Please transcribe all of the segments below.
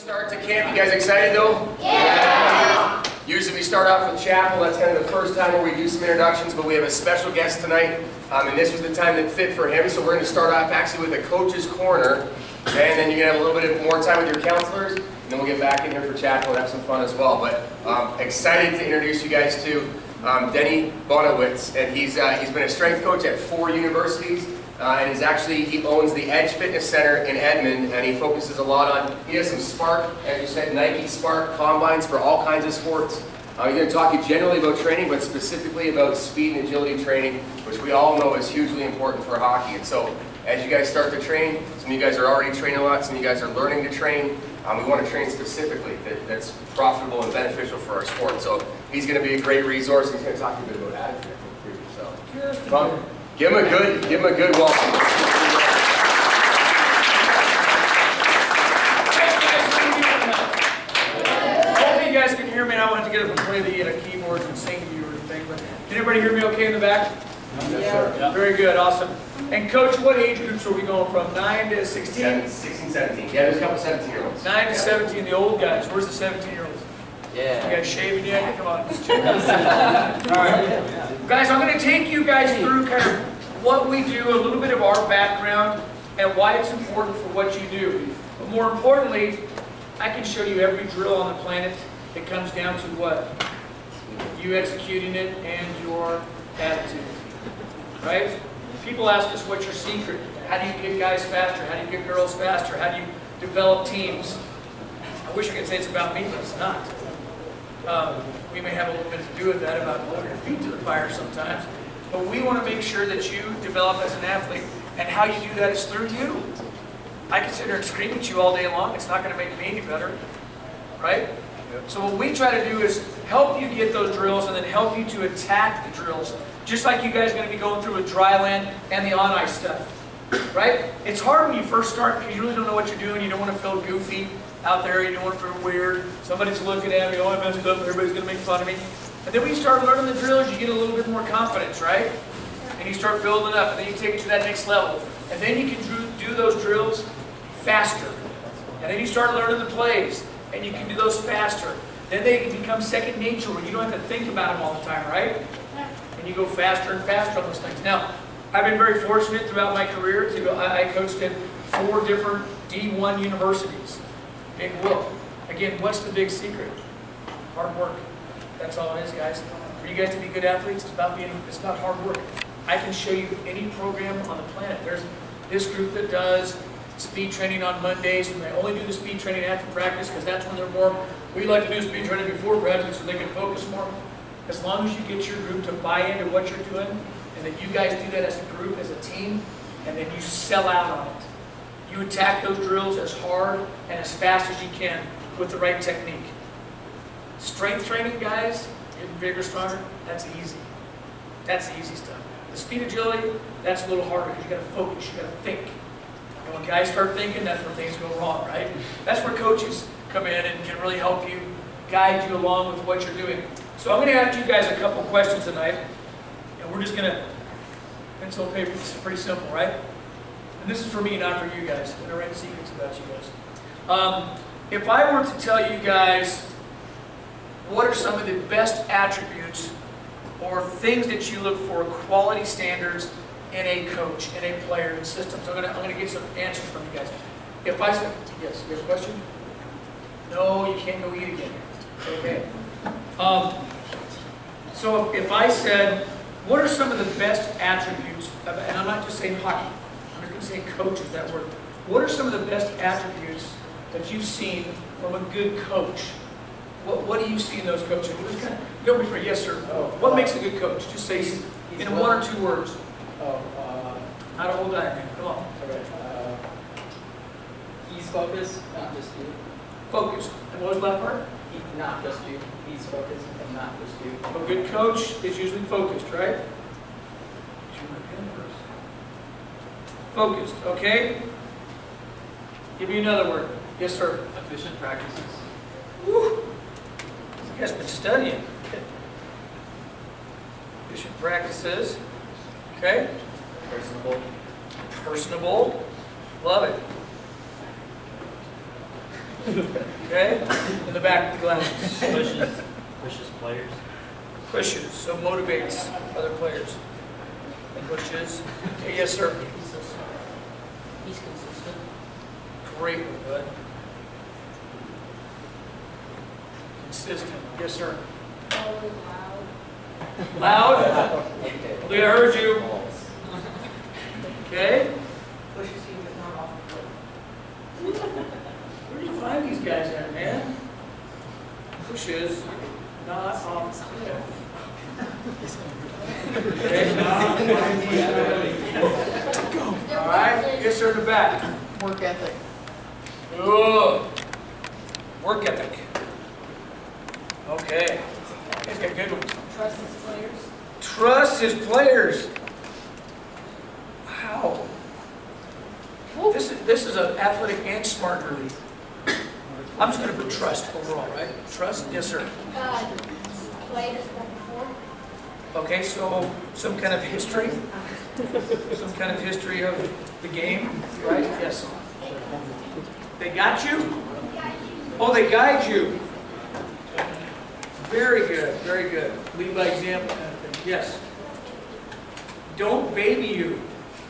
Start to camp. You guys excited though? Yeah! Usually we start off with chapel. That's kind of the first time where we do some introductions, but we have a special guest tonight, and this was the time that fit for him. So we're going to start off actually with a coach's corner, and then you're going to have a little bit more time with your counselors, and then we'll get back in here for chapel and have some fun as well. But excited to introduce you guys to Denny Bonewitz, and he's been a strength coach at 4 universities. And he owns the Edge Fitness Center in Edmond, and he focuses a lot on, he has some Spark, as you said, Nike Spark combines for all kinds of sports. He's going to talk to you generally about training, but specifically about speed and agility training, which we all know is hugely important for hockey. And so, as you guys start to train, some of you guys are already training a lot, some of you guys are learning to train. We want to train specifically that's profitable and beneficial for our sport. So, he's going to be a great resource. He's going to talk to you a bit about attitude too. So, give him a good welcome. Hopefully you guys can hear me. I wanted to get up and play the keyboards and sing to you or anything, but can everybody hear me okay in the back? Yes, sir. Yeah. Very good, awesome. And Coach, what age groups are we going from? 9 to 16? 16, 17. Yeah, there's a couple 17-year-olds. 9 to 17, the old guys. Where's the 17-year-olds? Yeah. You guys shaving yet? Come on, just chill. All right. Guys, I'm going to take you guys through kind of what we do, a little bit of our background, and why it's important for what you do. But more importantly, I can show you every drill on the planet. It comes down to what? You executing it and your attitude. Right? People ask us, what's your secret? How do you get guys faster? How do you get girls faster? How do you develop teams? I wish I could say it's about me, but it's not. We may have a little bit to do with that, about holding your feet to the fire sometimes. But we want to make sure that you develop as an athlete, and how you do that is through you. I can sit here and scream at you all day long. It's not going to make me any better, right? So what we try to do is help you get those drills and then help you to attack the drills. Just like you guys are going to be going through with dry land and the on-ice stuff, right? It's hard when you first start because you really don't know what you're doing. You don't want to feel goofy out there. You don't want to feel weird. Somebody's looking at me, oh, I messed up, everybody's going to make fun of me. And then when you start learning the drills, you get a little bit more confidence, right? And you start building up, and then you take it to that next level. And then you can do those drills faster. And then you start learning the plays, and you can do those faster. Then they can become second nature, where you don't have to think about them all the time, right? And you go faster and faster on those things. Now, I've been very fortunate throughout my career I coached in 4 different D1 universities. Big whoop. Again, what's the big secret? Hard work. That's all it is, guys. For you guys to be good athletes, it's about hard work. I can show you any program on the planet. There's this group that does speed training on Mondays, and they only do the speed training after practice because that's when they're more. We like to do speed training before practice so they can focus more. As long as you get your group to buy into what you're doing, and that you guys do that as a group, as a team, and then you sell out on it. You attack those drills as hard and as fast as you can with the right technique. Strength training, guys, getting bigger, stronger, that's easy. That's the easy stuff. The speed agility, that's a little harder because you got to focus, you got to think. And when guys start thinking, that's where things go wrong, right? That's where coaches come in and can really help you, guide you along with what you're doing. So I'm going to ask you guys a couple questions tonight, and we're just going to pencil paper. It's pretty simple, right? And this is for me, not for you guys. I'm going to write secrets about you guys. If I were to tell you guys what are some of the best attributes or things that you look for, quality standards in a coach, in a player, in systems? I'm gonna get some answers from you guys. If I said, yes, you have a question? No, you can't go eat again. Okay. So if I said, what are some of the best attributes, and I'm not just saying hockey, I'm just going to say coaches, that word. What are some of the best attributes that you've seen from a good coach? What do you see in those coaches? Don't be afraid. Yes, sir. What makes a good coach? Just say in 1 or 2 words. Not a whole diagram. Come on. Okay. He's focused, not just you. Focused. And what was the last part? Not just you. He's focused and not just you. A good coach is usually focused, right? Focused. Okay. Give me another word. Yes, sir. Efficient practices. Woo. You guys have been studying. Efficient practices. Okay. Personable. Personable. Love it. Okay? In the back of the glasses. Pushes players. Pushes, so motivates other players. Pushes. Okay, yes, sir. He's consistent. Great one, bud. Consistent. Yes, sir. Loud? We heard you. Okay? Pushes you, but not off the cliff. Where do you find these guys at, man? Pushes, not off the cliff. Okay. All right. Yes, sir, in the back. Work ethic. Good. Work ethic. Okay. You guys got good ones. Trust his players. Trust his players. Wow. This is an athletic and smart group. I'm just going to put trust overall, right? Trust? Yes, sir. Played us before. Okay, so some kind of history. Some kind of history of the game, right? Yes. They got you? Oh, they guide you. Very good, very good. Lead by example kind of thing. Yes. Don't baby you.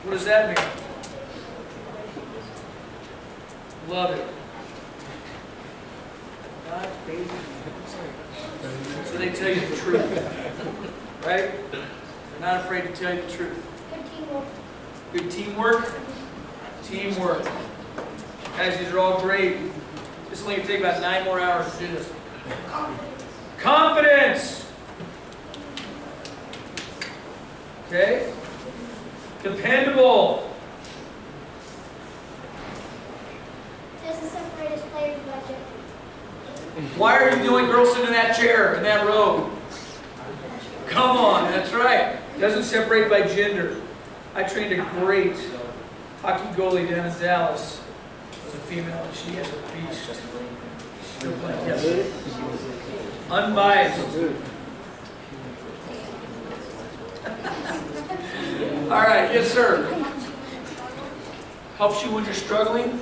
What does that mean? Love it. Not baby you. So they tell you the truth. Right? They're not afraid to tell you the truth. Good teamwork. Good teamwork. Teamwork. Guys, these are all great. This is only going to take about 9 more hours to do this. Confidence. Okay. Dependable. Doesn't separate his players by gender. Why are you the only girl sitting in that chair, in that row? Come on, that's right. Doesn't separate by gender. I trained a great hockey goalie down in Dallas. It was a female, and she is a beast. She's still playing, yes. Unbiased. All right, yes, sir. Helps you when you're struggling.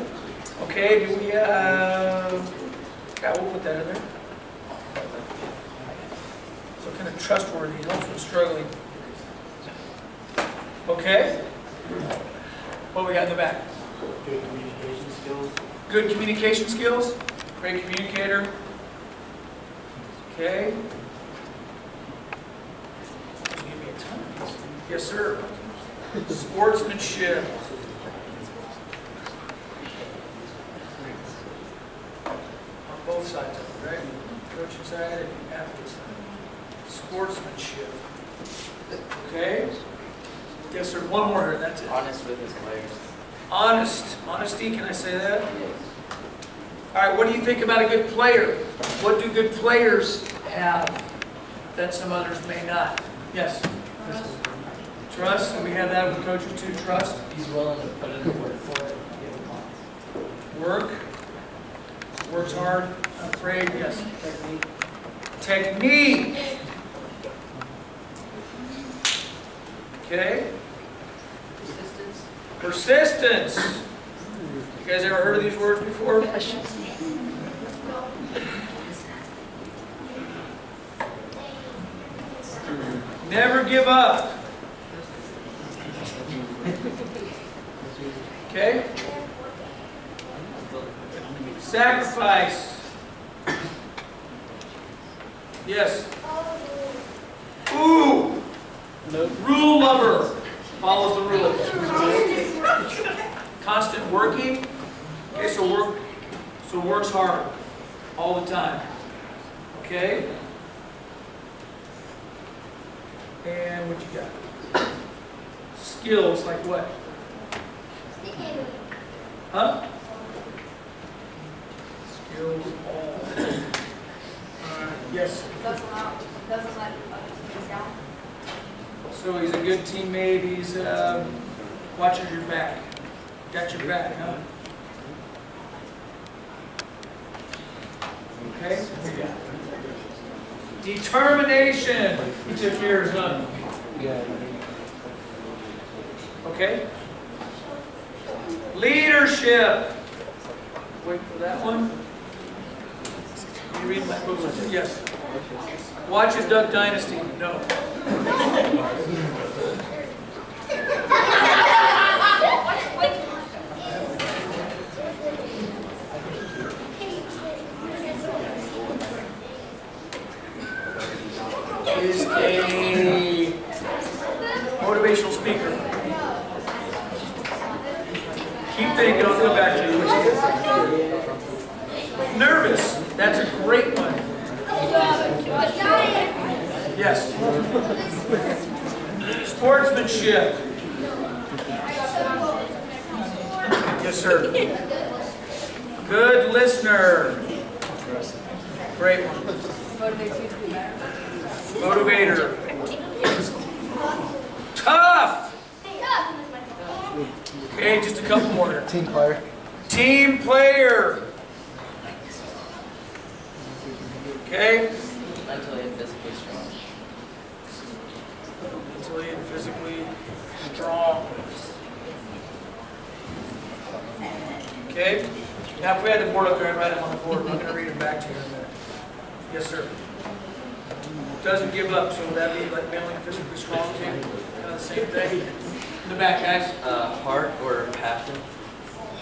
Okay, do we, yeah, we'll put that in there. So kind of trustworthy, helps when struggling. Okay. What we got in the back? Good communication skills. Good communication skills. Great communicator. Okay. Give me a ton of these. Yes, sir. Sportsmanship. On both sides of it, right? Coaching side and athlete side. Sportsmanship. Okay. Yes, sir. One more here. That's it. Honest with his players. Honest. Honesty. Can I say that? Yes. All right, what do you think about a good player? What do good players have that some others may not? Yes? Trust, and we have that with coaches too, trust. He's willing to put in the work for it. Work. Works hard, not afraid, yes. Technique. Okay? Persistence. Persistence. You guys ever heard of these words before? Never give up. Okay? Sacrifice. Yes. Ooh. Rule lover. Follows the rules. Constant working. Okay, so works hard all the time. Okay? And what you got? Skills like what? Huh? Skills all. Yes. Doesn't let other teams down. So he's a good teammate. He's watches your back. Got your back, huh? Okay. What you got? Determination. You took yours, huh? Yeah. Okay. Leadership. Wait for that one. read my books? Yes. Watches Duck Dynasty? No. Is a motivational speaker. Keep thinking, I'll come back to you. Nervous. That's a great one. Yes. Sportsmanship. Yes, sir. Good listener. Great one. Motivator. Tough. Okay, just a couple more. Team player. Team player. Okay. Mentally and physically strong. Mentally and physically strong. Okay. Now, if we had the board up there, I'd write them on the board. I'm going to read it back to you in a minute. Yes, sir. Doesn't give up, so would that be like mentally and physically strong too? Kind of the same thing. In the back, guys. Heart or passion?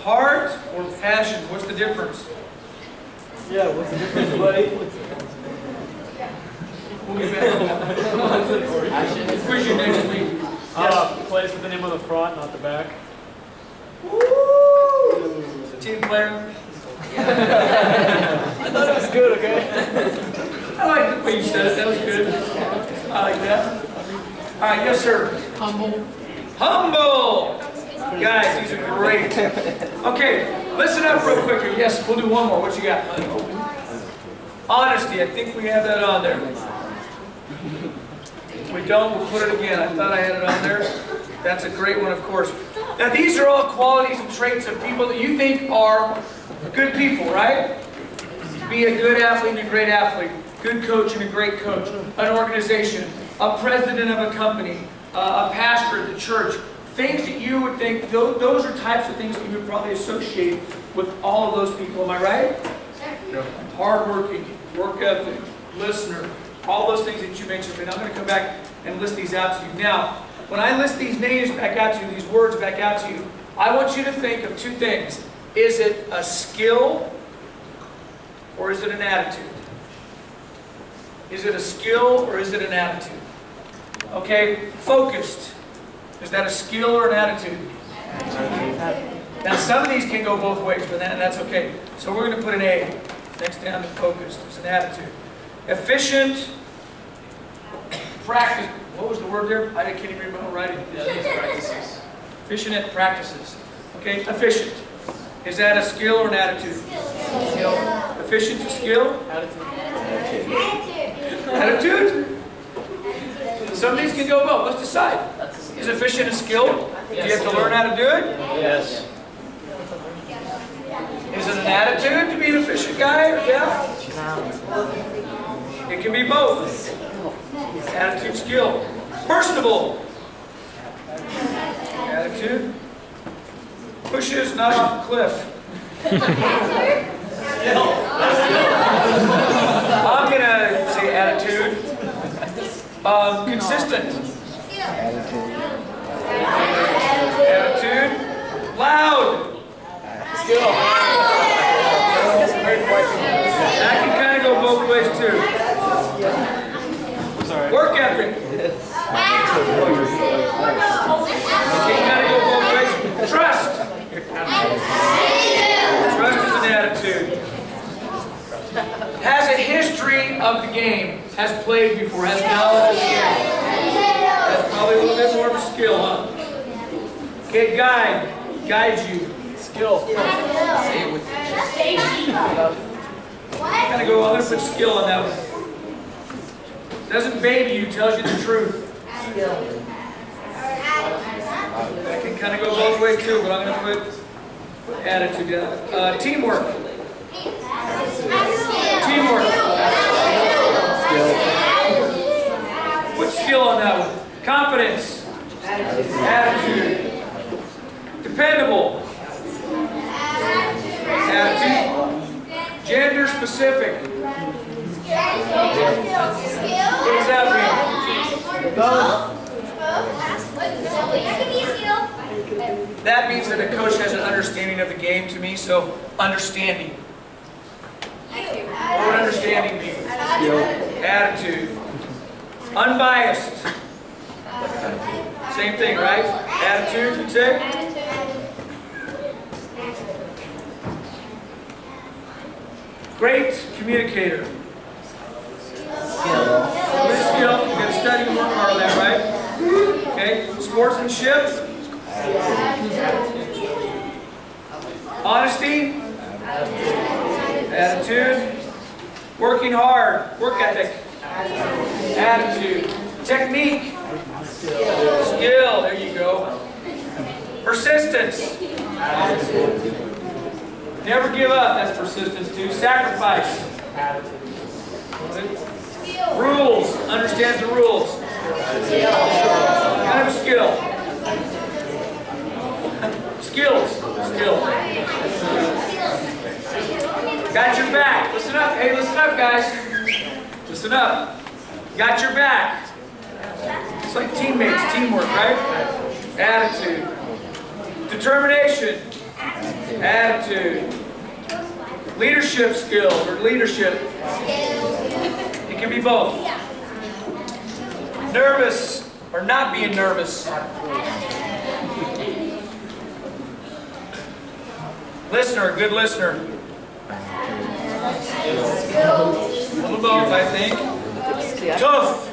Heart or passion? What's the difference? Yeah, what's the difference, buddy? We'll get back to that. Quiz you next week. Plays with the name on the front, not the back. Woo! Team player. I thought it was good, okay? I like the way you said it. That was good. I like that. All right, yes, sir. Humble. Humble. Guys, these are great. Okay, listen up real quick here. Yes, we'll do one more. What you got? Honesty. I think we have that on there. If we don't, we'll put it again. I thought I had it on there. That's a great one, of course. Now, these are all qualities and traits of people that you think are good people, right? Be a good athlete and a great athlete. Good coach and a great coach. An organization. A president of a company. A pastor at the church. Things that you would think, those are types of things that you would probably associate with all of those people. Am I right? No. Hardworking, work ethic, listener, all those things that you mentioned. And I'm going to come back and list these out to you. Now, when I list these names back out to you, these words back out to you, I want you to think of two things. Is it a skill or is it an attitude? Is it a skill or is it an attitude? Okay, focused. Is that a skill or an attitude? Now some of these can go both ways, but that's okay. So we're going to put an A next down to focused. It's an attitude. Efficient. Practice. What was the word there? I can't even read my own writing. Practices. Efficient at practices. Okay, efficient. Is that a skill or an attitude? Skill. Efficient to skill? Attitude. Attitude? Some of these can go both. Let's decide. Is efficient a skill? Do you have to learn how to do it? Yes. Is it an attitude to be an efficient guy? Yeah. It can be both. Attitude, skill. Personable. Attitude. Pushes not off a cliff. I'm going to say attitude. Consistent. Attitude. Loud. Skill. That can kind of go both ways too. Work ethic. It can kind of go both ways. Trust. Trust is an attitude. Has a history of the game. Has played before. Has knowledge of the game. That's probably a little bit more of a skill, huh? Okay, guide. Guides you. Skill. Kind of go, I'm going to put skill on that one. Doesn't baby you, tells you the truth. That can kind of go both ways too, but I'm going to put attitude down. Teamwork. Teamwork. Put skill on that one. Confidence. Attitude. Dependable. Attitude. Gender specific. Specific. What does that mean? That means that a coach has an understanding of the game to me, so understanding. What would understanding mean? Attitude. Unbiased. Same thing, right? Attitude, you'd say? Great communicator. Skill. You got to study and work hard on that, right? Okay. Sportsmanship. Honesty. Attitude. Working hard. Work ethic. Attitude. Technique. Skill. There you go. Persistence. Never give up. That's persistence too. Sacrifice. Rules. Understands the rules. Kind of a skill. Skills. Skill. Got your back. Listen up. Hey, listen up, guys. Listen up. Got your back. It's like teammates, teamwork, right? Attitude. Determination. Attitude. Leadership skills or leadership. It can be both. Nervous or not being nervous. Listener, good listener. A little both, I think. Tough.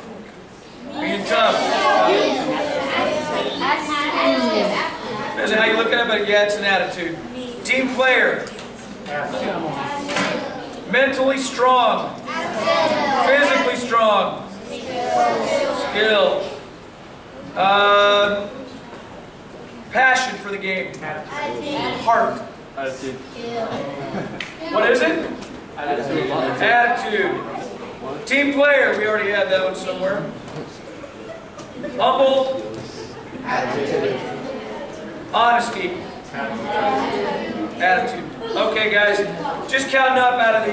Being tough. Depends on how you look at it, but yeah, it's an attitude. Team player. Mentally strong. Physically strong. Skill. Passion for the game. Heart. Attitude. What is it? Attitude. Team player. We already had that one somewhere. Humble. Honesty. Attitude. Okay, guys. Just counting up out of the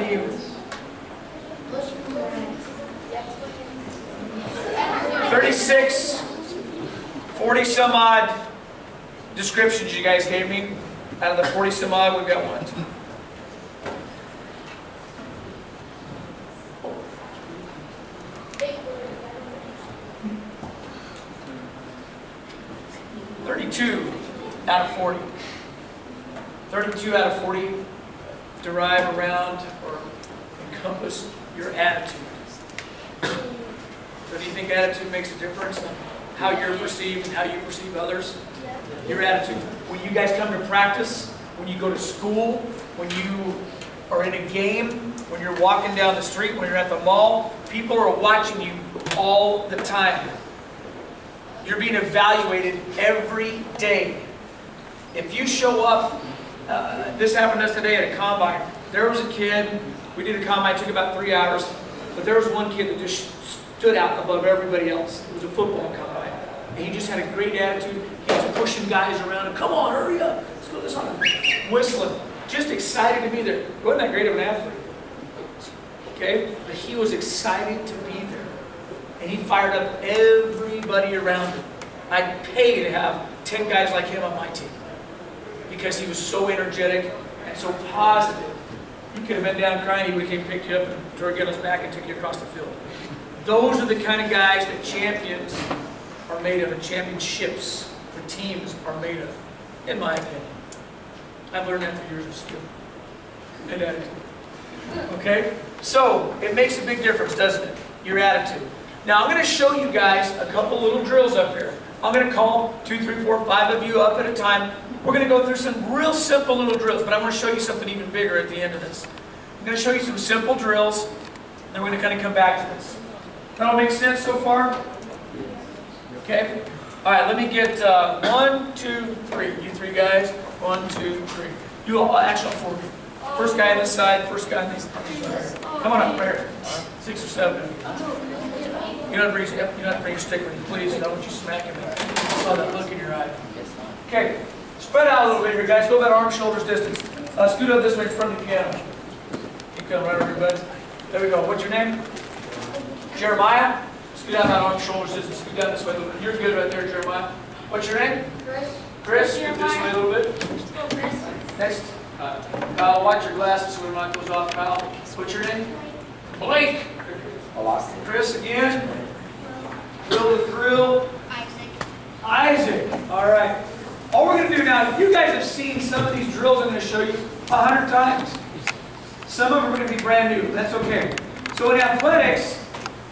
36, 40 some odd descriptions you guys gave me. Out of the 40 some odd, we've got one. 32 out of 40. 32 out of 40 derive around or encompass your attitude. So do you think attitude makes a difference on how you're perceived and how you perceive others? Your attitude. When you guys come to practice, when you go to school, when you are in a game, when you're walking down the street, when you're at the mall, people are watching you all the time. You're being evaluated every day. If you show up, this happened to us today at a combine. There was a kid, we did a combine, it took about 3 hours, but there was one kid that just stood out above everybody else. It was a football combine. And he just had a great attitude. He was pushing guys around and, come on, hurry up, let's go this on. Whistling, just excited to be there. He wasn't that great of an athlete. Okay? But he was excited to be there. And he fired up everybody around him. I'd pay to have 10 guys like him on my team. Because he was so energetic and so positive. You could have been down crying, he would have came picked you up and drug you on his back and took you across the field. Those are the kind of guys that champions are made of, and championships, the teams are made of, in my opinion. I've learned that through years of skill and attitude. Okay? So, it makes a big difference, doesn't it? Your attitude. Now, I'm going to show you guys a couple little drills up here. I'm going to call 2, 3, 4, 5 of you up at a time. We're going to go through some real simple little drills, but I want to show you something even bigger at the end of this. I'm going to show you some simple drills, and then we're going to kind of come back to this. That all make sense so far? Okay? All right, let me get 1, 2, 3. You 3 guys. 1, 2, 3. You all, actually all 4 of you. First guy on this side, first guy on this side. Come on up, right here. 6 or 7 of you. You don't have to bring your stick with you, please. I don't want you smacking me. I saw that look in your eye. Okay. Spread out a little bit here, guys. Go about arm, shoulders distance. Scoot up this way in front of the piano. Keep feeling right over your butt. There we go. What's your name? Jeremiah? Scoot out that arm, shoulders, just scoot down this way a little bit. You're good right there, Jeremiah. What's your name? Chris. Chris, scoot this way a little bit. Next. Kyle, watch your glasses so we don't knock those off, Kyle. What's your name? Blake. Chris again. Drill the thrill. Isaac. All right. All we're going to do now, you guys have seen some of these drills I'm going to show you 100 times. Some of them are going to be brand new. That's okay. So in athletics,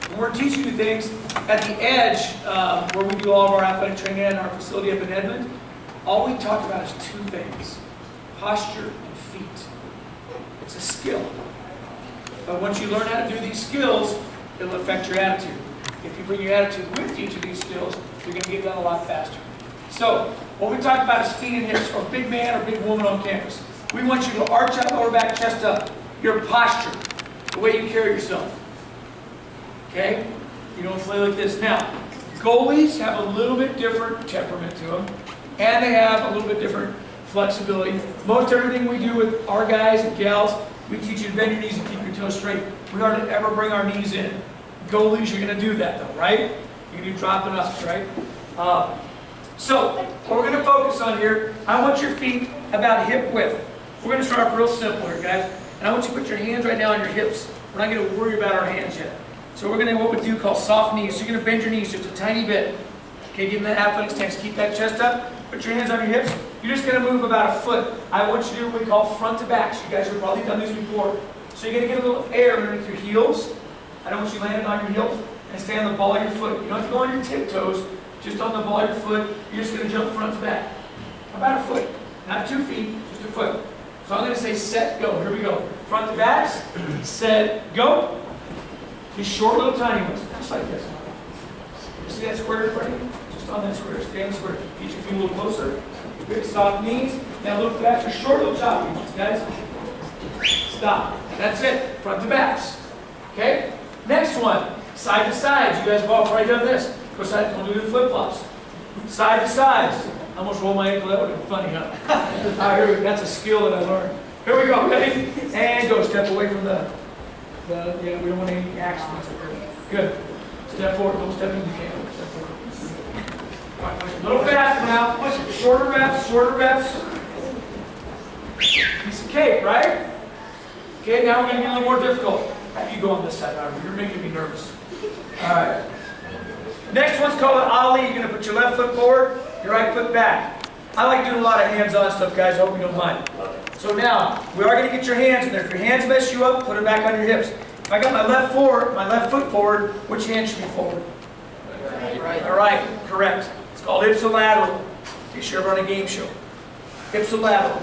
when we're teaching you things, at the edge, where we do all of our athletic training in our facility up in Edmond, all we talk about is two things: posture and feet. It's a skill. But once you learn how to do these skills, it'll affect your attitude. If you bring your attitude with you to these skills, you're going to get done a lot faster. So, what we talk about is feet and hips, or big man or big woman on campus. We want you to arch up, lower back, chest up. Your posture, the way you carry yourself. Okay? You don't play like this. Now, goalies have a little bit different temperament to them, and they have a little bit different flexibility. Most everything we do with our guys and gals, we teach you to bend your knees and keep your toes straight. We hardly ever bring our knees in. Goalies, you're going to do that though, right? You're going to do dropping ups, right? So, what we're going to focus on here, I want your feet about hip width. We're going to start off real simple here, guys. And I want you to put your hands right now on your hips. We're not going to worry about our hands yet. So we're going to what we do call soft knees. So you're going to bend your knees just a tiny bit. Okay, give them that athletic stance. Keep that chest up. Put your hands on your hips. You're just going to move about a foot. I want you to do what we call front to back. So you guys have probably done this before. So you're going to get a little air underneath your heels. I don't want you landing on your heels and stay on the ball of your foot. You don't have to go on your tiptoes. Just on the ball of your foot. You're just going to jump front to back. About a foot. Not 2 feet, just a foot. So I'm going to say set, go. Here we go. Front to backs. Set, go. These short little tiny ones. Just like this. You see that square in front of you? Just on that square. Stay on the square. Get your feet a little closer. Good soft knees. Now look back. Your short little choppy ones, guys. Stop. That's it. Front to backs. Okay? Next one. Side to sides. You guys have all probably done this. Go side. Don't do the flip-flops. Side to sides. I almost rolled my ankle. That would have been funny, huh? All right, here we go. That's a skill that I learned. Here we go. Ready? And go. Step away from the yeah, we don't want any accidents. Good. Step forward. Don't step into the camera. Step forward. All right, push a little faster now. Push it. Shorter reps. Shorter reps. Piece of cake, right? Okay, now we're going to get a little more difficult. Have you go on this side, Robert. You're making me nervous. All right. Next one's called an ollie. You're going to put your left foot forward, your right foot back. I like doing a lot of hands-on stuff, guys. I hope you don't mind. So now, we are going to get your hands in there. If your hands mess you up, put them back on your hips. If I got my left foot forward, which hand should be forward? Right. All right, correct. It's called ipsilateral. In case you're ever on a game show. Ipsilateral.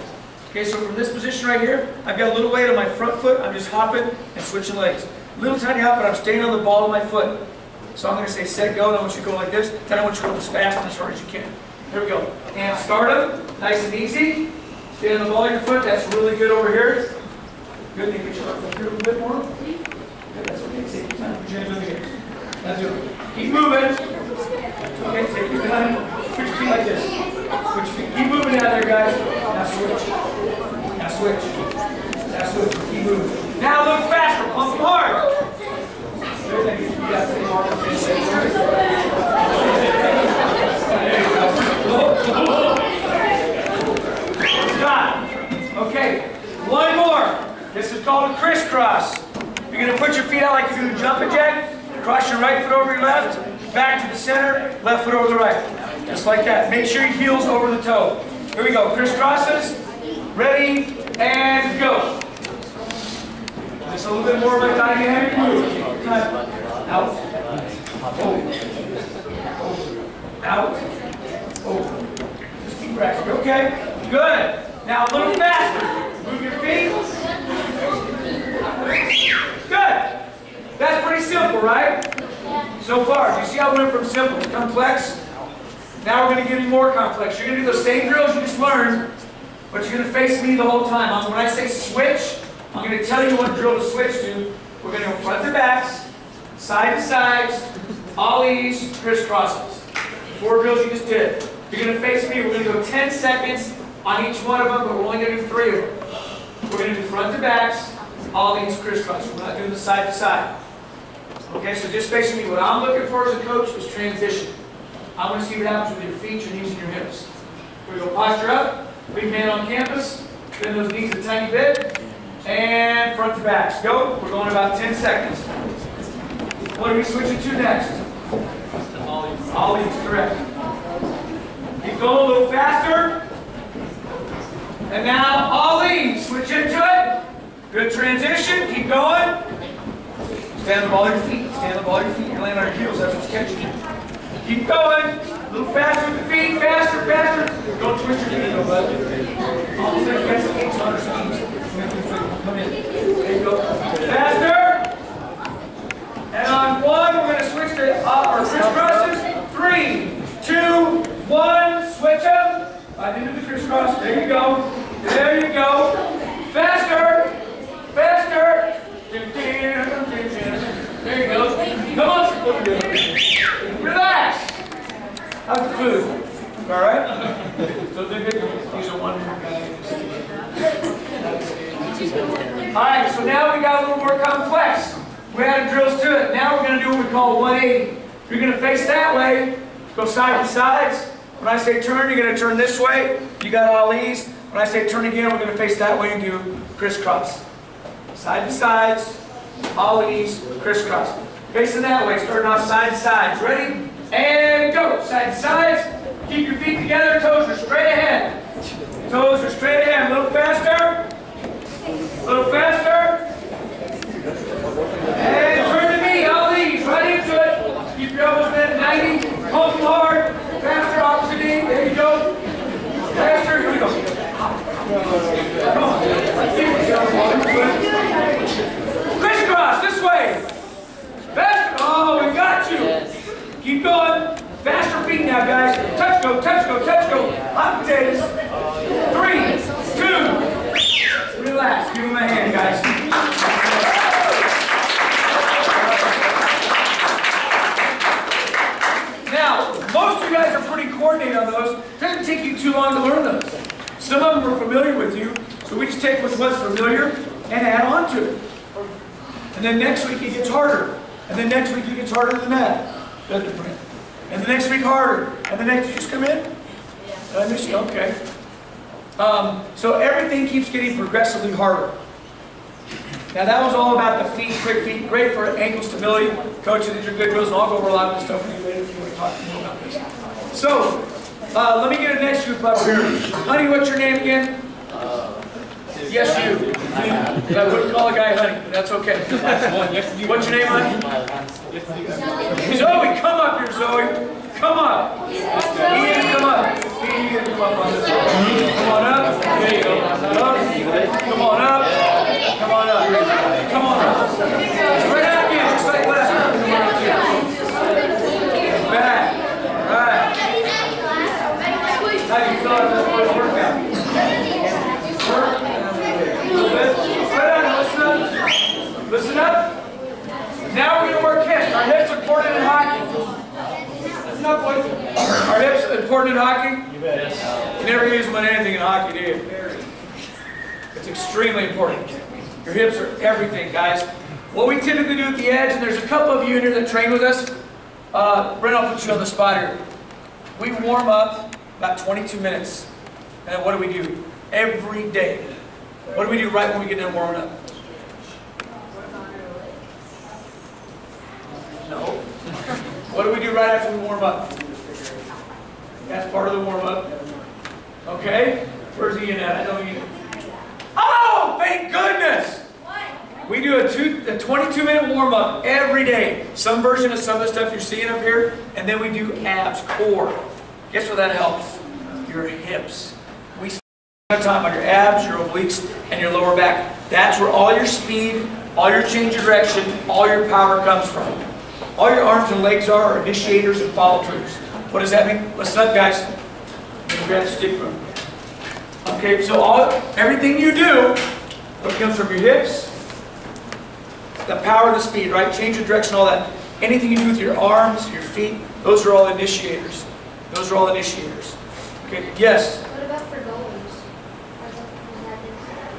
Okay, so from this position right here, I've got a little weight on my front foot. I'm just hopping and switching legs. Little tiny hop, but I'm staying on the ball of my foot. So I'm going to say set, go, and I want you to go like this. Then I want you to go as fast and as hard as you can. Here we go. And start them, nice and easy. Stay on the ball of your foot. That's really good over here. Good. Then get your left foot here a little bit more. Good. That's okay. Take your time. Put your hands over here. That's it. Keep moving. Okay. Take your time. Put your feet like this. Put your feet. Keep moving out there, guys. Now switch. Now switch. Now switch. Keep moving. Now look faster. Pump them hard. There you go. Stop. Okay, one more. This is called a crisscross. You're going to put your feet out like you're doing a jumping jack. Cross your right foot over your left, back to the center, left foot over the right. Just like that. Make sure your heel's over the toe. Here we go. Crisscrosses. Ready, and go. Just a little bit more right down here. Out. Over. Out. Over. Just keep practicing. Okay. Good. Now a little faster. Move your feet. Good. That's pretty simple, right? So far. Do you see how we went from simple to complex? Now we're going to give you more complex. You're going to do those same drills you just learned, but you're going to face me the whole time. When I say switch, I'm going to tell you what drill to switch to. We're going to go front to backs, side to sides, ollies, crisscrosses. 4 drills you just did. You're going to face me. We're going to go 10 seconds on each one of them, but we're only going to do 3 of them. We're going to do front to backs, ollies, crisscross. We're not doing the side to side. Okay, so just facing me. What I'm looking for as a coach is transition. I want to see what happens with your feet, your knees, and your hips. We go posture up, big man on campus, bend those knees a tiny bit, and front to backs. Go. We're going about 10 seconds. What are we switching to next? Ollies, correct. Keep going a little faster. And now ollie, switch into it. Good transition, keep going. Stand up all your feet, stand up all your feet. You're laying on your heels, that's what's catching you. Keep going, a little faster with the feet, faster, faster. Don't twist your feet, bud. Almost like you got some kicks on your skis. Come in, there you go. Faster. And on one, we're going to switch to our crisscrosses. 3, 2, 1, switch them. Right into the crisscross. There you go. There you go. Faster. Faster. There you go. Come on. Relax. How's the food? All right? So they're good. These are wonderful guys. All right, so now we got a little more complex. We added drills to it. Now we're going to do what we call 180. You're going to face that way. Go side to sides. When I say turn, you're going to turn this way. You got ollies. When I say turn again, we're going to face that way and do crisscross. Side to sides, ollies, crisscross. Facing that way, starting off side to sides. Ready? And go. Side to sides. Keep your feet together. Toes are straight ahead. Toes are straight ahead. A little faster. A little faster. And turn to me. Ollies. Right into it. Keep your elbows bent at 90. Hold them hard. Faster, opposite knee. There you go. Faster. Here we go. Come on. Crisscross this way. Faster. Oh, we got you. Keep going. Faster feet now, guys. Touch, go, touch, go, touch, go. Hot potatoes. 3, 2. Relax. Give him a hand, guys. Now, most of you guys are pretty coordinated on those. It doesn't take you too long to learn those. Some of them are familiar with you, so we just take what's familiar and add on to it. And then next week it gets harder. And then next week it gets harder than that. Doesn't it, Brent? And the next week harder. And the next, you just come in? Did I miss you? Okay. So everything keeps getting progressively harder. Now that was all about the feet, quick feet, great for ankle stability. Coach, these are good drills, and I'll go over a lot of this stuff with you later if you want to talk more about this. So, let me get a next group up here. Honey, what's your name again? Yes, you. I wouldn't call a guy honey, but that's okay. What's your name, honey? Zoe, come up here, Zoe. Come up. Ian, come up. Ian, come up on this one. Come on up. There you go. Up. Come on up. Come on up. Come on up. Spread out again, just like last time. Come on up here. Back. All right. How do you feel about this workout? Work? A little bit. Spread out. Listen up. Listen up. Now we're going to work hips. Our hips are important in hockey. Listen up, boys. Our hips are important in hockey? You bet. You never use them on anything in hockey, do you? It's extremely important. Your hips are everything, guys. What we typically do at the edge, and there's a couple of you in here that train with us. Brent, I'll put you on the spot here. We warm up about 22 minutes. And then what do we do? Every day. What do we do right when we get done warming up? No. What do we do right after we warm up? That's part of the warm up. Okay? Where's Ian at? I know Ian. Oh, thank goodness! We do a 22-minute warm-up every day. Some version of some of the stuff you're seeing up here. And then we do abs, core. Guess what that helps? Your hips. We spend time on your abs, your obliques, and your lower back. That's where all your speed, all your change of direction, all your power comes from. All your arms and legs are initiators and follow-throughs. What does that mean? Listen up, guys. Grab the stick from. Okay, so everything you do, what comes from your hips, the power, the speed, right? Change of direction, all that. Anything you do with your arms, your feet, those are all initiators. Those are all initiators. Okay, yes? What about for goalies?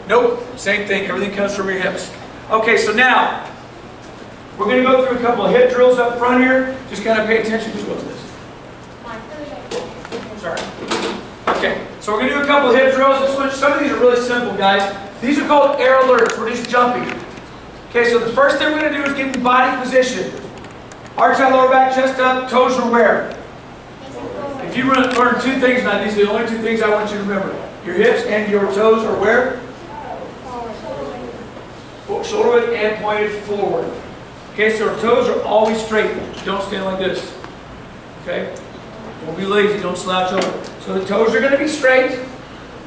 Nope, same thing. Everything comes from your hips. Okay, so now, we're going to go through a couple of hip drills up front here. Just kind of pay attention to what's this. Sorry. Okay, so we're going to do a couple of hip drills. Some of these are really simple, guys. These are called air alerts. We're just jumping. Okay, so the first thing we're going to do is get in body position. Arch out, lower back, chest up, toes are where? If you learn two things now, these are the only two things I want you to remember. Your hips and your toes are where? Shoulder width and pointed forward. Okay, so our toes are always straight. Don't stand like this. Okay? Don't be lazy, don't slouch over. So the toes are going to be straight.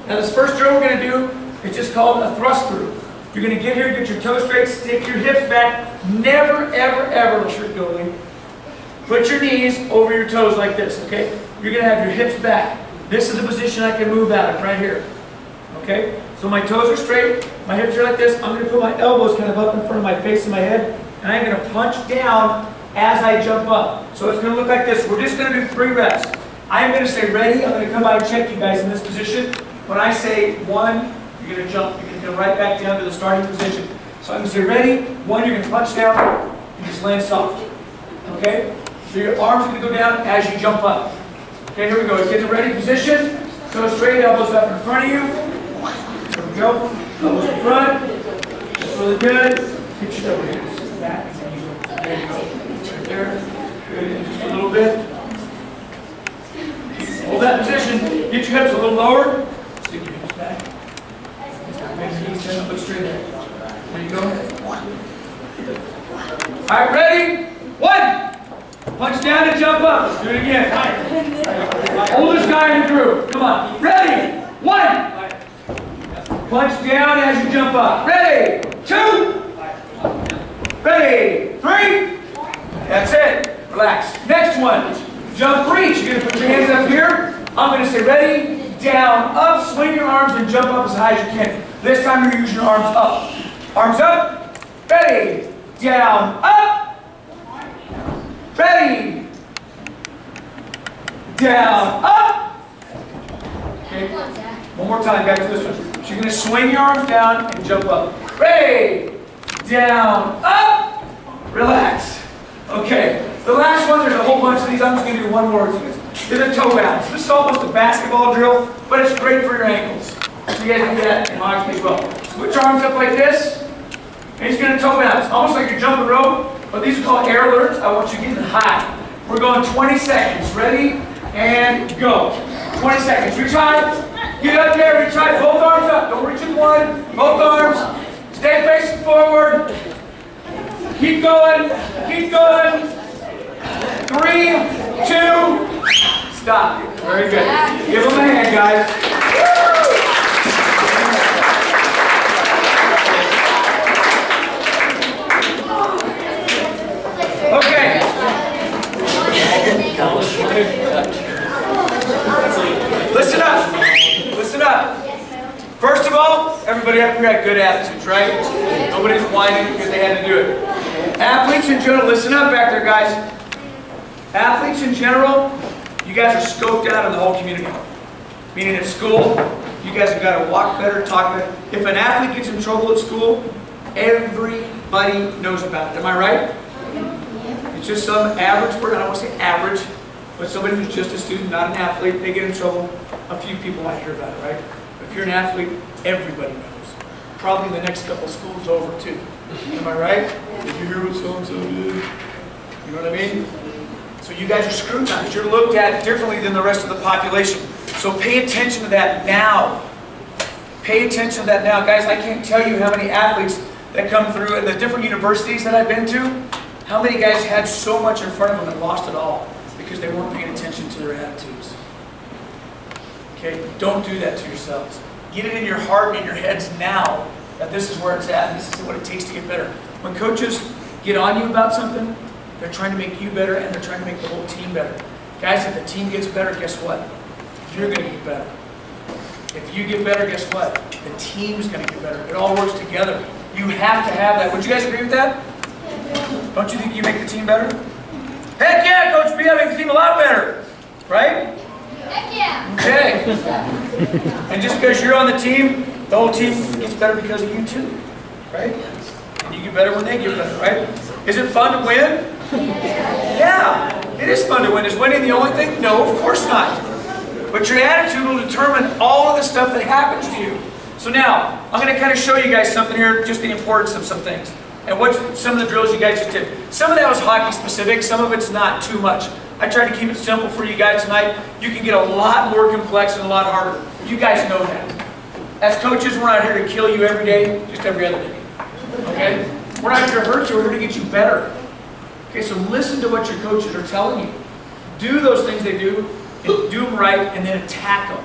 Now this first drill we're going to do is just called a thrust through. You're going to get here, get your toes straight, stick your hips back. Never, ever, ever, put your knees over your toes like this, okay? You're going to have your hips back. This is the position I can move out of, right here. Okay? So my toes are straight, my hips are like this. I'm going to put my elbows kind of up in front of my face and my head, and I'm going to punch down as I jump up. So it's going to look like this. We're just going to do 3 reps. I'm going to say ready. I'm going to come by and check you guys in this position. When I say 1, you're going to jump. You're going to go right back down to the starting position. So I'm going to say ready. 1, you're going to punch down and just land soft. Okay? So your arms are going to go down as you jump up. Okay, here we go. Get in the ready position. Toes straight, elbows up in front of you. Here we go. Elbows in front. That's really good. Get your elbows back. There you go. Right there. Good. Just a little bit. Hold that position. Get your hips a little lower. Stick your hips back. Make your knees stand up, look straight there. There you go. All right, ready? 1. Punch down and jump up. Let's do it again. Oldest guy in the group. Come on. Ready? 1. Punch down as you jump up. Ready? 2. Ready? 3. That's it. Relax. Next one. Jump reach. You're going to put your hands up here. I'm going to say ready, down, up. Swing your arms and jump up as high as you can. This time you're using your arms up. Arms up. Ready, down, up. Ready, down, up. Okay. One more time. Back to this one. So you're going to swing your arms down and jump up. Ready, down, up. Relax. Okay. The last one, there's a whole bunch of these. I'm just going to do one more with you guys. There's a toe bounce. This is almost a basketball drill, but it's great for your ankles. So you guys can do that in hockey as well. Put your arms up like this, and he's going to toe bounce. Almost like you're jumping rope, but these are called air alerts. I want you getting high. We're going 20 seconds. Ready? And go. 20 seconds. Reach high. Get up there. Reach high. Both arms up. Don't reach in one. Both arms. Stay facing forward. Keep going. Keep going. 3, 2, stop. Very good. Give them a hand, guys. Okay. Listen up. Listen up. First of all, everybody up here had good attitudes, right? Nobody's whining because they had to do it. Athletes in general, listen up back there, guys. Athletes in general, you guys are scoped out in the whole community. Meaning at school, you guys have got to walk better, talk better. If an athlete gets in trouble at school, everybody knows about it. Am I right? It's just some average person, I don't want to say average, but somebody who's just a student, not an athlete, they get in trouble, a few people might hear about it, right? But if you're an athlete, everybody knows. Probably the next couple schools over too. Am I right? Did you hear what so-and-so did? You know what I mean? So you guys are scrutinized. You're looked at differently than the rest of the population. So pay attention to that now. Pay attention to that now. Guys, I can't tell you how many athletes that come through at the different universities that I've been to, how many guys had so much in front of them and lost it all because they weren't paying attention to their attitudes. Okay? Don't do that to yourselves. Get it in your heart and in your heads now that this is where it's at and this is what it takes to get better. When coaches get on you about something, they're trying to make you better and they're trying to make the whole team better. Guys, if the team gets better, guess what? You're going to get better. If you get better, guess what? The team's going to get better. It all works together. You have to have that. Would you guys agree with that? Don't you think you make the team better? Heck yeah, Coach B, I make the team a lot better. Right? Heck yeah. Okay. And just because you're on the team, the whole team gets better because of you too. Right? And you You get better when they get better, right? Is it fun to win? Yeah, it is fun to win. Is winning the only thing? No, of course not. But your attitude will determine all of the stuff that happens to you. So now, I'm going to kind of show you guys something here, just the importance of some things. And what some of the drills you guys just did. Some of that was hockey specific, some of it's not too much. I tried to keep it simple for you guys tonight. You can get a lot more complex and a lot harder. You guys know that. As coaches, we're not here to kill you every day, just every other day. Okay? We're not here to hurt you, we're here to get you better. Okay, so listen to what your coaches are telling you. Do those things they do, and do them right, and then attack them.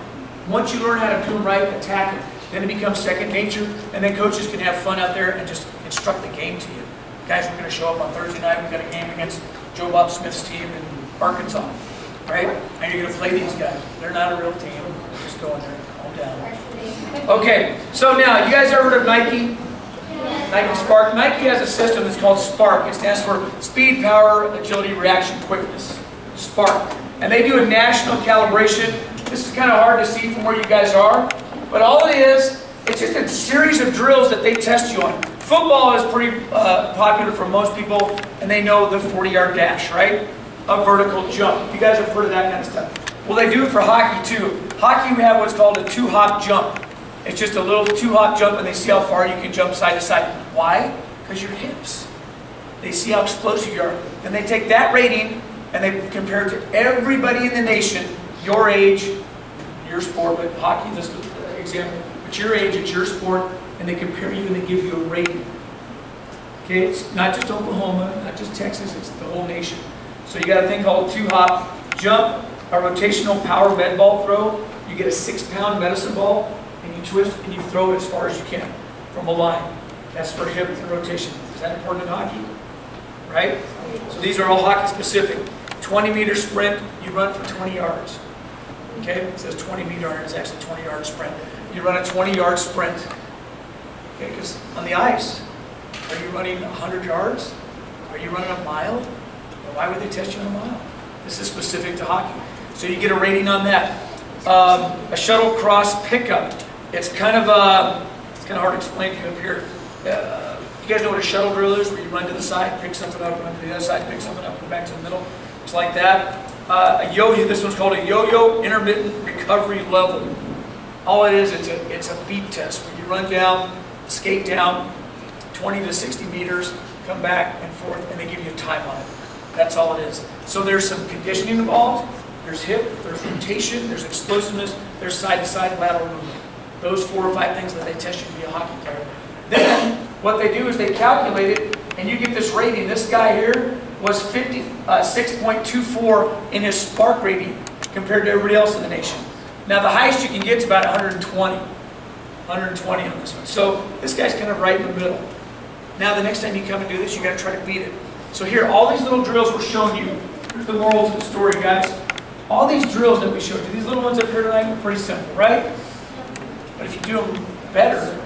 Once you learn how to do them right, attack them. Then it becomes second nature, and then coaches can have fun out there and just instruct the game to you. Guys, we're going to show up on Thursday night. We've got a game against Joe Bob Smith's team in Arkansas, right? And you're going to play these guys. They're not a real team. They're just going there. Calm down. Okay, so now, you guys ever heard of Nike? Nike Spark. Nike has a system that's called Spark. It stands for Speed, Power, Agility, Reaction, Quickness. Spark. And they do a national calibration. This is kind of hard to see from where you guys are. But all it is, it's just a series of drills that they test you on. Football is pretty popular for most people, and they know the 40-yard dash, right? A vertical jump. You guys have heard of that kind of stuff. Well, they do it for hockey too. Hockey, we have what's called a 2-hop jump. It's just a little 2-hop jump, and they see how far you can jump side to side. Why? Because your hips. They see how explosive you are. And they take that rating, and they compare it to everybody in the nation, your age, your sport, but hockey, this is an example, but your age, it's your sport, and they compare you and they give you a rating. Okay, it's not just Oklahoma, not just Texas, it's the whole nation. So you got a thing called 2-hop jump, a rotational power med ball throw. You get a 6-pound medicine ball, and you twist and you throw it as far as you can from a line. That's for hip and rotation. Is that important in hockey? Right? So these are all hockey specific. 20-meter sprint, you run for 20 yards. Okay, it says 20-meter, and it's actually 20-yard sprint. You run a 20-yard sprint. Okay, because on the ice, are you running 100 yards? Are you running a mile? Well, why would they test you on a mile? This is specific to hockey. So you get a rating on that. A shuttle cross pickup. It's kind of hard to explain to you up here. You guys know what a shuttle drill is, where you run to the side, pick something up, run to the other side, pick something up, go back to the middle. It's like that. A yo-yo, this one's called a yo-yo intermittent recovery level. All it is, it's a beat test where you run down, skate down 20 to 60 meters, come back and forth, and they give you a time on it. That's all it is. So there's some conditioning involved. There's hip, there's rotation, there's explosiveness, there's side-to-side lateral movement. Those 4 or 5 things that they test you to be a hockey player. Then, what they do is they calculate it, and you get this rating. This guy here was 6.24 in his Spark rating compared to everybody else in the nation. Now, the highest you can get is about 120. 120 on this one. So, this guy's kind of right in the middle. Now, the next time you come and do this, you got to try to beat it. So here, all these little drills we're showing you. Here's the moral to the story, guys. All these drills that we showed you, these little ones up here tonight, are pretty simple, right? But if you do them better,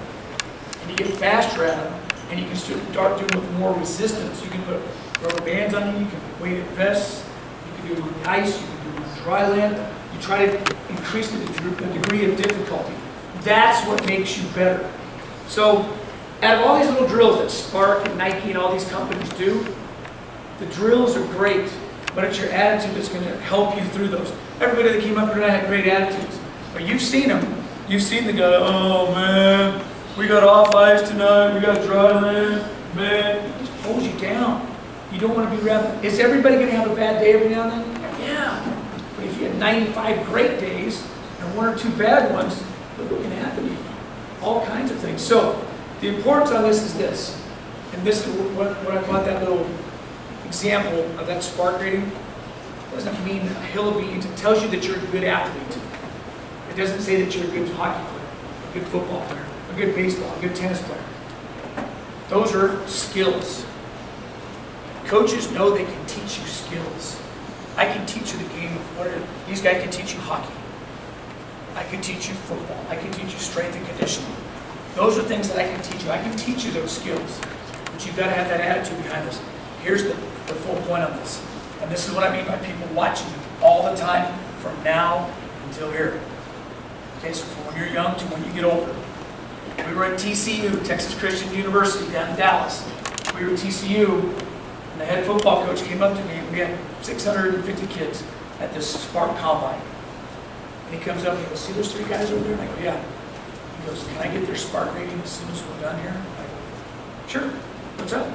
and you get faster at them, and you can start doing them with more resistance, you can put rubber bands on you, you can put weighted vests, you can do them on the ice, you can do them on dry land. You try to increase the degree of difficulty. That's what makes you better. So, out of all these little drills that Spark and Nike and all these companies do, the drills are great, but it's your attitude that's going to help you through those. Everybody that came up here tonight had great attitudes, but you've seen them. You've seen the guy, oh man, we got off ice tonight, we got dry land, man. It just pulls you down. You don't want to be around that. Is everybody going to have a bad day every now and then? Yeah. But if you have 95 great days and 1 or 2 bad ones, look what can happen to you. All kinds of things. So, the importance on this is this. And this is what I call that little example of that Spark rating. It doesn't mean a hill of beans. It tells you that you're a good athlete. It doesn't say that you're a good hockey player, a good football player, a good baseball, a good tennis player. Those are skills. Coaches know they can teach you skills. I can teach you the game of these guys can teach you hockey. I can teach you football. I can teach you strength and conditioning. Those are things that I can teach you. I can teach you those skills. But you've got to have that attitude behind this. Here's the full point on this. And this is what I mean by people watching you all the time from now until here. Okay, so from when you're young to when you get older. We were at TCU, Texas Christian University, down in Dallas. we were at TCU, and the head football coach came up to me, and we had 650 kids at this Spark Combine. And he comes up and he goes, see those 3 guys over there? And I go, yeah. He goes, can I get their Spark rating as soon as we're done here? I go, sure. What's up?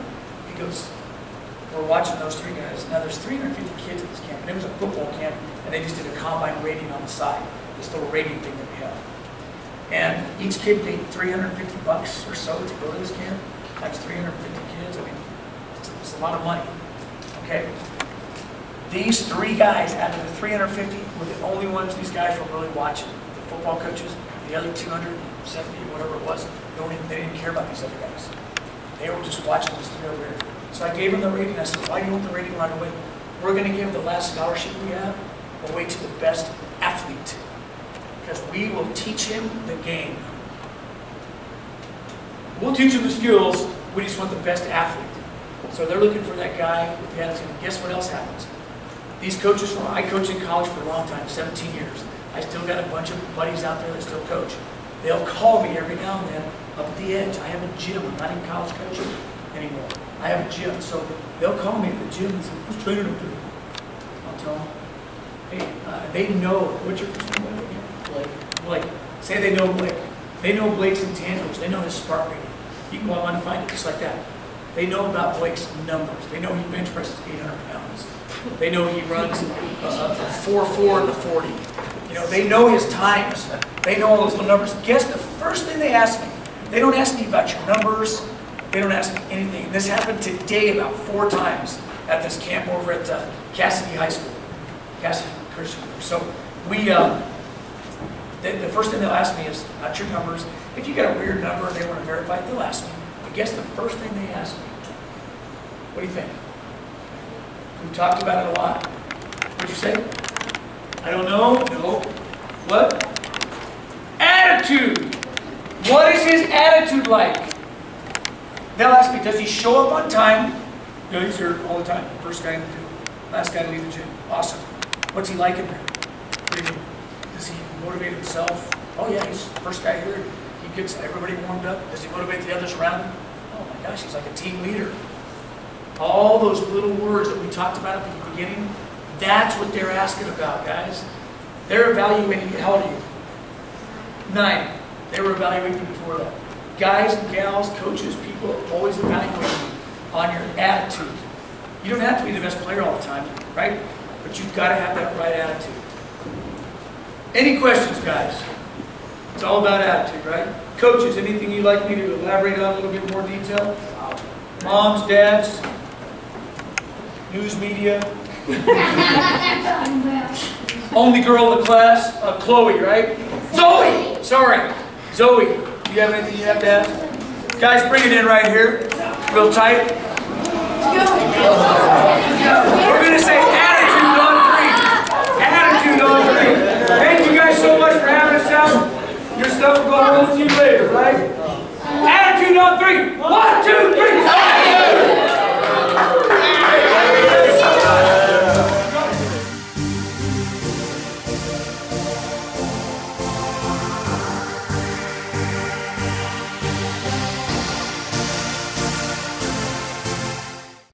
He goes, we're watching those 3 guys. Now there's 350 kids at this camp, and it was a football camp, and they just did a combine rating on the side, this little rating thing that we have. And each kid paid $350 or so to go to this camp. Times 350 kids. I mean, it's a lot of money. Okay. These 3 guys out of the 350 were the only ones these guys were really watching. The football coaches, the other 270 or whatever it was, they didn't care about these other guys. They were just watching this 3 over here. So I gave them the rating. I said, why do you want the rating right away? We're going to give the last scholarship we have away to the best athlete. Because we will teach him the game. We'll teach him the skills. We just want the best athlete. So they're looking for that guy with the attitude. And guess what else happens? These coaches, I coached in college for a long time, 17 years. I still got a bunch of buddies out there that still coach. They'll call me every now and then up at the edge. I have a gym. I'm not in college coaching anymore. I have a gym. So they'll call me at the gym and say, who's training up there? I'll tell them, hey, they know, what's your first name again? Blake. Say they know Blake. They know Blake's intangibles. They know his Spark rating. You can go online and find it just like that. They know about Blake's numbers. They know he bench presses 800 pounds. They know he runs 4.4 in the 40. You know, they know his times. They know all those little numbers. Guess the first thing they ask me? They don't ask me about your numbers. They don't ask me anything. This happened today about 4 times at this camp over at Cassidy High School. Cassidy Christian. So we, the first thing they'll ask me is not your numbers. If you got a weird number and they want to verify it, they'll ask me. But guess the first thing they ask me? What do you think? We've talked about it a lot. What'd you say? I don't know. No. What? Attitude. What is his attitude like? They'll ask me, does he show up on time? No, he's here all the time. First guy in the gym. Last guy to leave the gym. Awesome. What's he like in there? Does he motivate himself? Oh yeah, he's the first guy here. He gets everybody warmed up. Does he motivate the others around him? Oh my gosh, he's like a team leader. All those little words that we talked about at the beginning, that's what they're asking about, guys. They're evaluating you. How old are you? 9. They were evaluating you before that. Guys and gals, coaches, people are always evaluating you on your attitude. You don't have to be the best player all the time, right? But you've got to have that right attitude. Any questions, guys? It's all about attitude, right? Coaches, anything you'd like me to elaborate on a little bit more detail? Moms, dads, news media. Only girl in the class, Chloe, right? Zoe! Sorry, Zoe. Do you have anything you have to ask? Guys, bring it in right here. Real tight. We're going to say attitude on 3. Attitude on 3. Thank you guys so much for having us out. Your stuff will go home with you later, right? Attitude on 3. 1, 2, 3. Attitude!